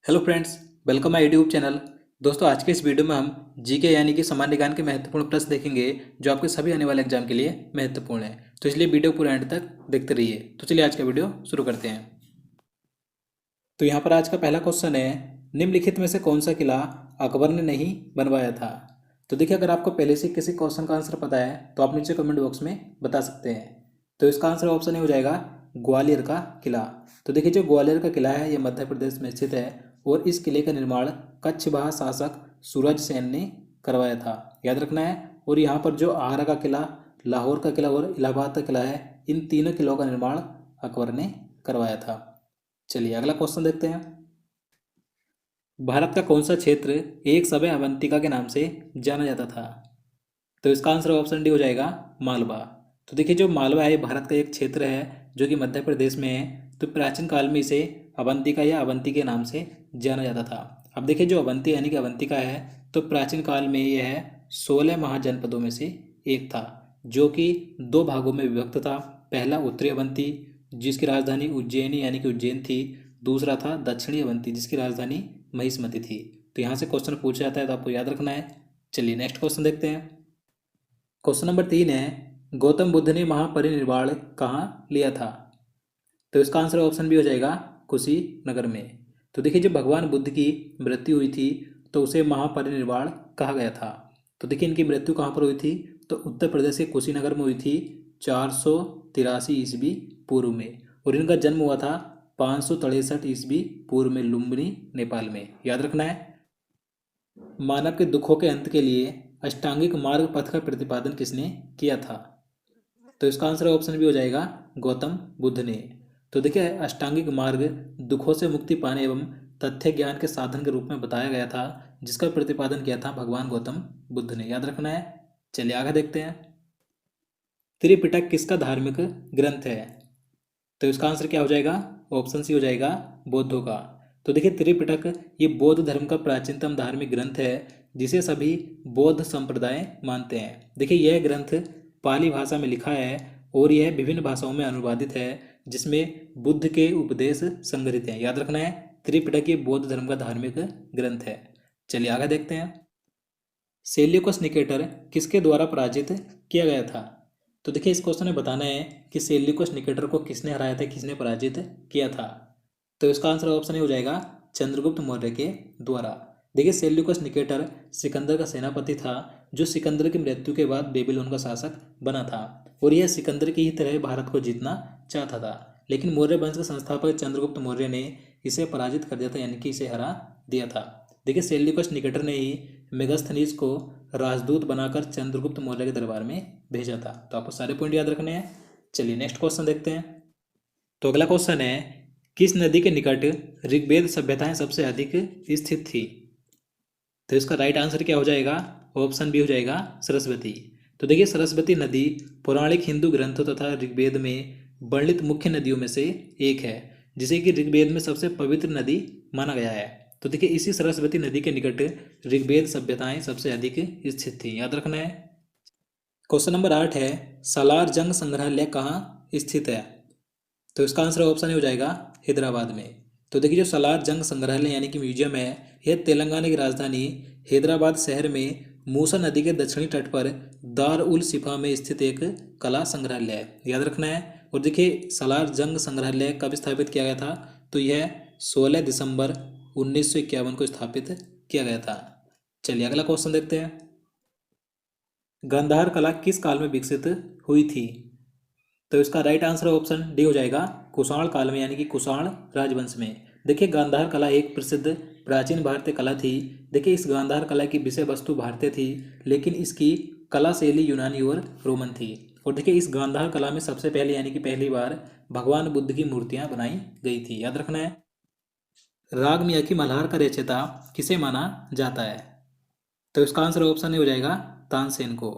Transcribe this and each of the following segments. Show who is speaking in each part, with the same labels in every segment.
Speaker 1: Hello friends, welcome my YouTube channel. दोस्तों, आज के इस वीडियो में हम जीके यानी कि सामान्य ज्ञान के महत्वपूर्ण प्रश्न देखेंगे जो आपके सभी आने वाले एग्जाम के लिए महत्वपूर्ण है। तो इसलिए वीडियो पूरा एंड तक देखते रहिए। तो चलिए आज का वीडियो शुरू करते हैं। तो यहाँ पर आज का पहला क्वेश्चन है, निम्नलिखित में से कौन सा किला अकबर ने नहीं बनवाया था। तो देखिए, अगर आपको पहले से किसी क्वेश्चन का आंसर पता है तो आप नीचे कमेंट बॉक्स में बता सकते हैं। तो इसका आंसर ऑप्शन हो जाएगा ग्वालियर का किला। तो देखिए, जो ग्वालियर का किला है ये मध्य प्रदेश में स्थित है और इस किले का निर्माण कच्छवाहा शासक सूरज सेन ने करवाया था, याद रखना है। और यहाँ पर जो आगरा का किला, लाहौर का किला और इलाहाबाद का किला है, इन तीनों किलों का निर्माण अकबर ने करवाया था। चलिए अगला क्वेश्चन देखते हैं। भारत का कौन सा क्षेत्र एक समय अवंतिका के नाम से जाना जाता था। तो इसका आंसर ऑप्शन डी हो जाएगा मालवा। तो देखिए, जो मालवा है भारत का एक क्षेत्र है जो कि मध्य प्रदेश में है। तो प्राचीन काल में इसे अवंतिका या अवंती के नाम से जाना जाता था। अब देखिए, जो अवंती यानी कि अवंतिका है तो प्राचीन काल में यह 16 महाजनपदों में से एक था जो कि दो भागों में विभक्त था। पहला उत्तरी अवंती जिसकी राजधानी उज्जैनी यानी कि उज्जैन थी। दूसरा था दक्षिणी अवंती जिसकी राजधानी महिष्मती थी। तो यहाँ से क्वेश्चन पूछा जाता है तो आपको याद रखना है। चलिए नेक्स्ट क्वेश्चन देखते हैं। क्वेश्चन नंबर 3 है, गौतम बुद्ध ने महापरिनिर्वाण कहाँ लिया था। तो इसका आंसर ऑप्शन भी हो जाएगा कुशीनगर में। तो देखिए, जब भगवान बुद्ध की मृत्यु हुई थी तो उसे महापरिनिर्वाण कहा गया था। तो देखिए, इनकी मृत्यु कहाँ पर हुई थी तो उत्तर प्रदेश के कुशीनगर में हुई थी 483 ईस्वी पूर्व में। और इनका जन्म हुआ था 563 ईस्वी पूर्व में लुम्बिनी नेपाल में, याद रखना है। मानव के दुखों के अंत के लिए अष्टांगिक मार्ग पथ का प्रतिपादन किसने किया था। तो इसका आंसर ऑप्शन भी हो जाएगा गौतम बुद्ध ने। तो देखिए, अष्टांगिक मार्ग दुखों से मुक्ति पाने एवं तथ्य ज्ञान के साधन के रूप में बताया गया था जिसका प्रतिपादन किया था भगवान गौतम बुद्ध ने, याद रखना है। चलिए आगे देखते हैं। त्रिपिटक किसका धार्मिक ग्रंथ है। तो इसका आंसर क्या हो जाएगा ऑप्शन सी हो जाएगा बौद्धों का। तो देखिए, त्रिपिटक ये बौद्ध धर्म का प्राचीनतम धार्मिक ग्रंथ है जिसे सभी बौद्ध संप्रदाय मानते हैं। देखिए, यह ग्रंथ पाली भाषा में लिखा है और यह विभिन्न भाषाओं में अनुवादित है जिसमें बुद्ध के उपदेश संग्रहित हैं, याद रखना है। त्रिपिटक ये बौद्ध धर्म का धार्मिक ग्रंथ है। चलिए आगे देखते हैं। सेल्यूकस निकेटर किसके द्वारा पराजित किया गया था। तो देखिए, इस क्वेश्चन में बताना है कि सेल्यूकस निकेटर को किसने हराया था, किसने पराजित किया था। तो इसका आंसर ऑप्शन हो जाएगा चंद्रगुप्त मौर्य के द्वारा। देखिए, सेल्यूकस निकेटर सिकंदर का सेनापति था जो सिकंदर की मृत्यु के बाद बेबीलोन का शासक बना था और यह सिकंदर की ही तरह भारत को जीतना चाहता था। लेकिन मौर्य वंश के संस्थापक चंद्रगुप्त मौर्य ने इसे पराजित कर दिया था, यानी कि इसे हरा दिया था। देखिए, सेल्यूकस निकेटर ने ही मेगास्थनीज को राजदूत बनाकर चंद्रगुप्त मौर्य के दरबार में भेजा था। तो आपको सारे पॉइंट याद रखने हैं। चलिए नेक्स्ट क्वेश्चन देखते हैं। तो अगला क्वेश्चन है, किस नदी के निकट ऋग्वेद सभ्यताएं सबसे अधिक स्थित थी। तो इसका राइट आंसर क्या हो जाएगा ऑप्शन बी हो जाएगा सरस्वती। तो देखिए, सरस्वती नदी पौराणिक हिंदू ग्रंथों तथा ऋग्वेद में वर्णित मुख्य नदियों में से एक है जिसे कि ऋग्वेद में सबसे पवित्र नदी माना गया है। तो देखिए, इसी सरस्वती नदी के निकट ऋग्वेद सभ्यताएं सबसे अधिक स्थित थी, याद रखना है। क्वेश्चन नंबर 8 है, सालार जंग संग्रहालय कहाँ स्थित है। तो इसका आंसर ऑप्शन हो जाएगा हैदराबाद में। तो देखिए, जो सालार जंग संग्रहालय यानी कि म्यूजियम है यह तेलंगाना की राजधानी हैदराबाद शहर में मूसा नदी के दक्षिणी तट पर दार उल सिफा में स्थित एक कला संग्रहालय है, याद रखना है। और देखिए, सालार जंग संग्रहालय कब स्थापित किया गया था तो यह 16 दिसंबर 1951 को स्थापित किया गया था। चलिए अगला क्वेश्चन देखते हैं। गांधार कला किस काल में विकसित हुई थी। तो इसका राइट आंसर ऑप्शन डी हो जाएगा कुषाण काल में, यानी कि कुषाण राजवंश में। देखिए, गांधार कला एक प्रसिद्ध प्राचीन भारतीय कला थी। देखिए, इस गांधार कला की विषय वस्तु भारतीय थी लेकिन इसकी कला शैली यूनानी और रोमन थी। और देखिए, इस गांधार कला में सबसे पहले यानी कि पहली बार भगवान बुद्ध की मूर्तियां बनाई गई थी, याद रखना है। राग मियाकी मल्हार का रचयिता किसे माना जाता है। तो इसका आंसर ऑप्शन हो जाएगा तानसेन को।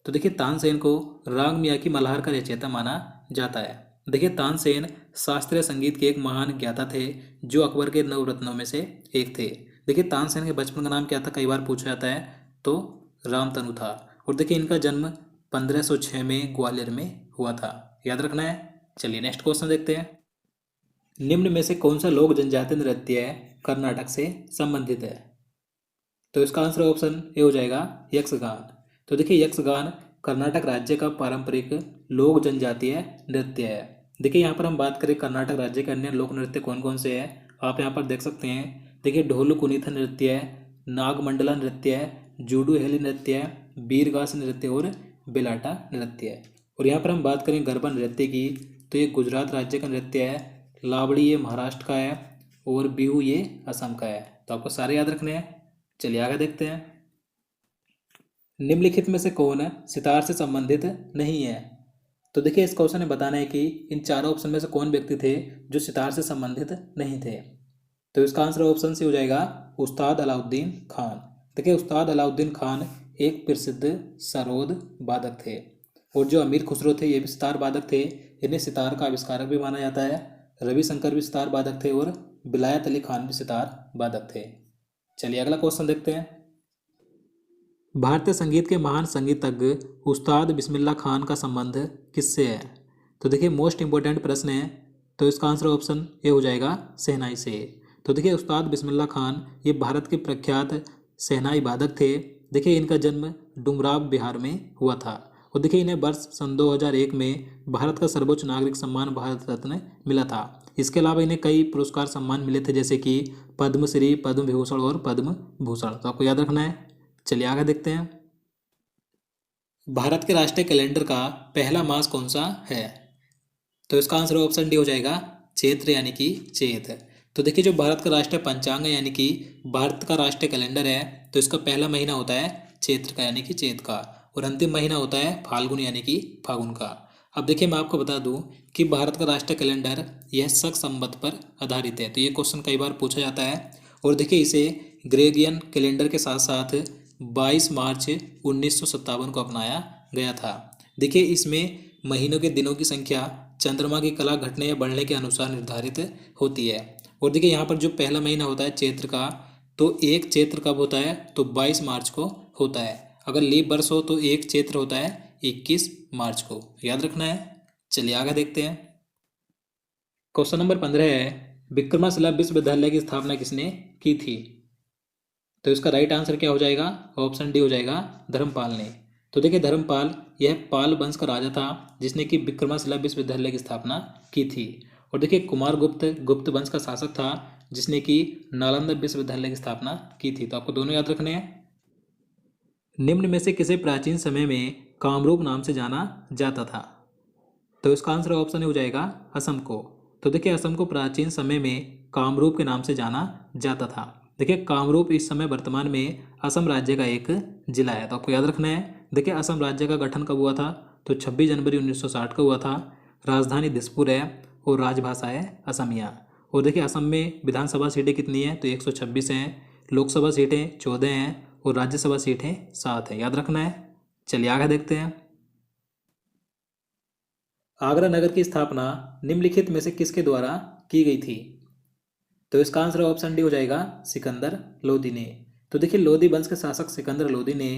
Speaker 1: तो देखिए, तानसेन को राग मियाकी मल्हार का रचयिता माना जाता है। देखिए, तानसेन शास्त्रीय संगीत के एक महान ज्ञाता थे जो अकबर के नवरत्नों में से एक थे। देखिए, तानसेन के बचपन का नाम क्या था, कई बार पूछा जाता है, तो रामतनु था। और देखिए, इनका जन्म 1506 में ग्वालियर में हुआ था, याद रखना है। चलिए नेक्स्ट क्वेश्चन देखते हैं। निम्न में से कौन सा लोक जनजातीय नृत्य कर्नाटक से संबंधित है। तो इसका आंसर ऑप्शन ए हो जाएगा यक्षगान। तो देखिए यक्षगान कर्नाटक राज्य का पारंपरिक लोक जनजातीय नृत्य है। देखिए यहाँ पर हम बात करें कर्नाटक राज्य के अन्य लोक नृत्य कौन कौन से हैं, आप यहाँ पर देख सकते हैं। देखिए ढोलू कुनीथ नृत्य है, नागमंडला नृत्य है, जूडू हेली नृत्य है, बीरगास नृत्य और बिलाटा नृत्य है। और यहाँ पर हम बात करें गरबा नृत्य की, तो ये गुजरात राज्य का नृत्य है, लावड़ी ये महाराष्ट्र का है और बिहू ये असम का है। तो आपको सारे याद रखने हैं। चलिए आगे देखते हैं। निम्नलिखित में से कौन सितार से संबंधित नहीं है। तो देखिए इस क्वेश्चन में बताना है कि इन चारों ऑप्शन में से कौन व्यक्ति थे जो सितार से संबंधित नहीं थे। तो इसका आंसर ऑप्शन सी हो जाएगा उस्ताद अलाउद्दीन खान। देखिए उस्ताद अलाउद्दीन खान एक प्रसिद्ध सरोद वादक थे और जो अमीर खुसरो थे ये भी सितार वादक थे। इन्हें सितार का आविष्कारक भी माना जाता है। रविशंकर भी सितार वादक थे और विलायत अली खान भी सितार वादक थे। चलिए अगला क्वेश्चन देखते हैं। भारतीय संगीत के महान संगीतज्ञ उस्ताद बिस्मिल्लाह खान का संबंध किससे है। तो देखिए मोस्ट इंपॉर्टेंट प्रश्न है। तो इसका आंसर ऑप्शन ए हो जाएगा शहनाई से। तो देखिए उस्ताद बिस्मिल्लाह खान ये भारत के प्रख्यात शहनाई वादक थे। देखिए इनका जन्म डुमराव बिहार में हुआ था और देखिए इन्हें वर्ष सन 2001 में भारत का सर्वोच्च नागरिक सम्मान भारत रत्न मिला था। इसके अलावा इन्हें कई पुरस्कार सम्मान मिले थे जैसे कि पद्मश्री, पद्म विभूषण और पद्म भूषण। तो आपको याद रखना है। चलिए आगे देखते हैं। भारत के राष्ट्रीय कैलेंडर का पहला मास कौन सा है। तो इसका आंसर ऑप्शन डी हो जाएगा चैत्र यानी कि चैत। तो देखिए जो भारत का राष्ट्रीय पंचांग है यानी कि भारत का राष्ट्रीय कैलेंडर है तो इसका पहला महीना होता है चैत्र का यानी कि चैत का और अंतिम महीना होता है फाल्गुन यानी कि फागुन का। अब देखिए मैं आपको बता दूं कि भारत का राष्ट्रीय कैलेंडर यह शक संवत पर आधारित है। तो ये क्वेश्चन कई बार पूछा जाता है और देखिए इसे ग्रेगियन कैलेंडर के साथ साथ 22 मार्च 1957 को अपनाया गया था। देखिए इसमें महीनों के दिनों की संख्या चंद्रमा की कला घटने या बढ़ने के अनुसार निर्धारित होती है। और देखिए यहाँ पर जो पहला महीना होता है चैत्र का तो एक चैत्र कब होता है तो 22 मार्च को होता है। अगर लीप वर्ष हो तो एक चैत्र होता है 21 मार्च को। याद रखना है। चलिए आगे देखते हैं। क्वेश्चन नंबर 15 है विक्रमशिला विश्वविद्यालय की स्थापना किसने की थी। तो इसका राइट आंसर क्या हो जाएगा ऑप्शन डी हो जाएगा धर्मपाल ने। तो देखिए धर्मपाल यह पाल वंश का राजा था जिसने कि विक्रमशिला विश्वविद्यालय की स्थापना की थी। और देखिए कुमारगुप्त गुप्त वंश का शासक था जिसने कि नालंदा विश्वविद्यालय की स्थापना की थी। तो आपको दोनों याद रखने हैं। निम्न में से किसे प्राचीन समय में कामरूप नाम से जाना जाता था। तो इसका आंसर ऑप्शन हो जाएगा असम को। तो देखिए असम को प्राचीन समय में कामरूप के नाम से जाना जाता था। देखिए कामरूप इस समय वर्तमान में असम राज्य का एक जिला है। तो आपको याद रखना है। देखिए असम राज्य का गठन कब हुआ था तो 26 जनवरी 1960 को हुआ था। राजधानी दिसपुर है और राजभाषा है असमिया। और देखिए असम में विधानसभा सीटें कितनी हैं तो 126 हैं, लोकसभा सीटें 14 हैं और राज्यसभा सीटें 7 हैं। याद रखना है। चलिए आगे देखते हैं। आगरा नगर की स्थापना निम्नलिखित में से किसके द्वारा की गई थी। तो इसका आंसर ऑप्शन डी हो जाएगा सिकंदर लोदी ने। तो देखिए लोदी वंश के शासक सिकंदर लोदी ने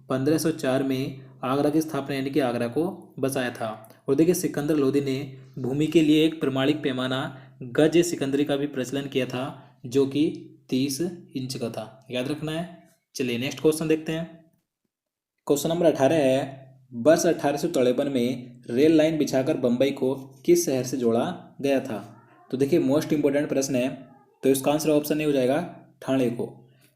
Speaker 1: 1504 में आगरा की स्थापना यानी कि आगरा को बसाया था। और देखिए सिकंदर लोदी ने भूमि के लिए एक प्रमाणिक पैमाना गज सिकंदरी का भी प्रचलन किया था जो कि 30 इंच का था। याद रखना है। चलिए नेक्स्ट क्वेश्चन देखते हैं। क्वेश्चन नंबर 18 है वर्ष 1853 में रेल लाइन बिछाकर बम्बई को किस शहर से जोड़ा गया था। तो देखिए मोस्ट इंपोर्टेंट प्रश्न है। तो इसका आंसर ऑप्शन नहीं हो जाएगा ठाणे को।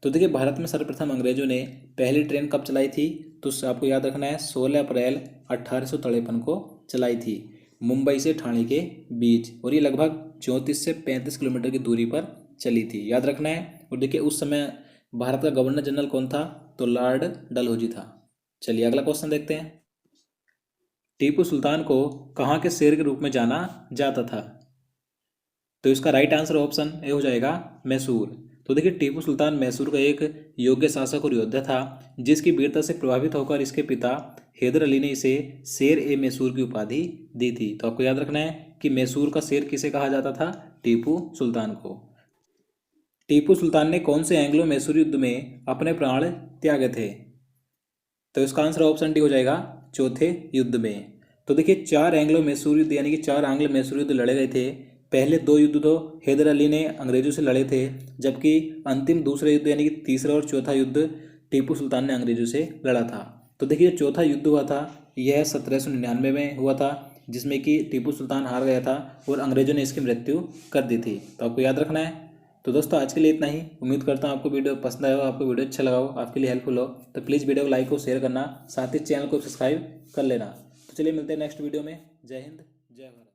Speaker 1: तो देखिए भारत में सर्वप्रथम अंग्रेजों ने पहली ट्रेन कब चलाई थी तो आपको याद रखना है 16 अप्रैल 1853 को चलाई थी मुंबई से ठाणे के बीच और ये लगभग 34 से 35 किलोमीटर की दूरी पर चली थी। याद रखना है। और देखिए उस समय भारत का गवर्नर जनरल कौन था तो लॉर्ड डलहौजी था। चलिए अगला क्वेश्चन देखते हैं। टीपू सुल्तान को कहाँ के शेर के रूप में जाना जाता था। तो इसका राइट आंसर ऑप्शन ए हो जाएगा मैसूर। तो देखिए टीपू सुल्तान मैसूर का एक योग्य शासक और योद्धा था जिसकी वीरता से प्रभावित होकर इसके पिता हैदर अली ने इसे शेर ए मैसूर की उपाधि दी थी। तो आपको याद रखना है कि मैसूर का शेर किसे कहा जाता था टीपू सुल्तान को। टीपू सुल्तान ने कौन से एंग्लो मैसूर युद्ध में अपने प्राण त्यागे थे। तो इसका आंसर ऑप्शन डी हो जाएगा चौथे युद्ध में। तो देखिए 4 एंग्लो मैसूर युद्ध यानी कि 4 आंग्ल मैसूर युद्ध लड़े गए थे पहले 2 युद्ध तो हैदर अली ने अंग्रेज़ों से लड़े थे, जबकि अंतिम दूसरा युद्ध यानी कि तीसरा और चौथा युद्ध टीपू सुल्तान ने अंग्रेज़ों से लड़ा था। तो देखिए जो चौथा युद्ध हुआ था यह 1799 में हुआ था, जिसमें कि टीपू सुल्तान हार गया था और अंग्रेज़ों ने इसकी मृत्यु कर दी थी। तो आपको याद रखना है। तो दोस्तों आज के लिए इतना ही। उम्मीद करता हूँ आपको वीडियो पसंद आया हो, आपको वीडियो अच्छा लगा हो, आपके लिए हेल्पफुल हो। तो प्लीज़ वीडियो को लाइक और शेयर करना, साथ ही चैनल को सब्सक्राइब कर लेना। तो चलिए मिलते हैं नेक्स्ट वीडियो में। जय हिंद, जय भारत।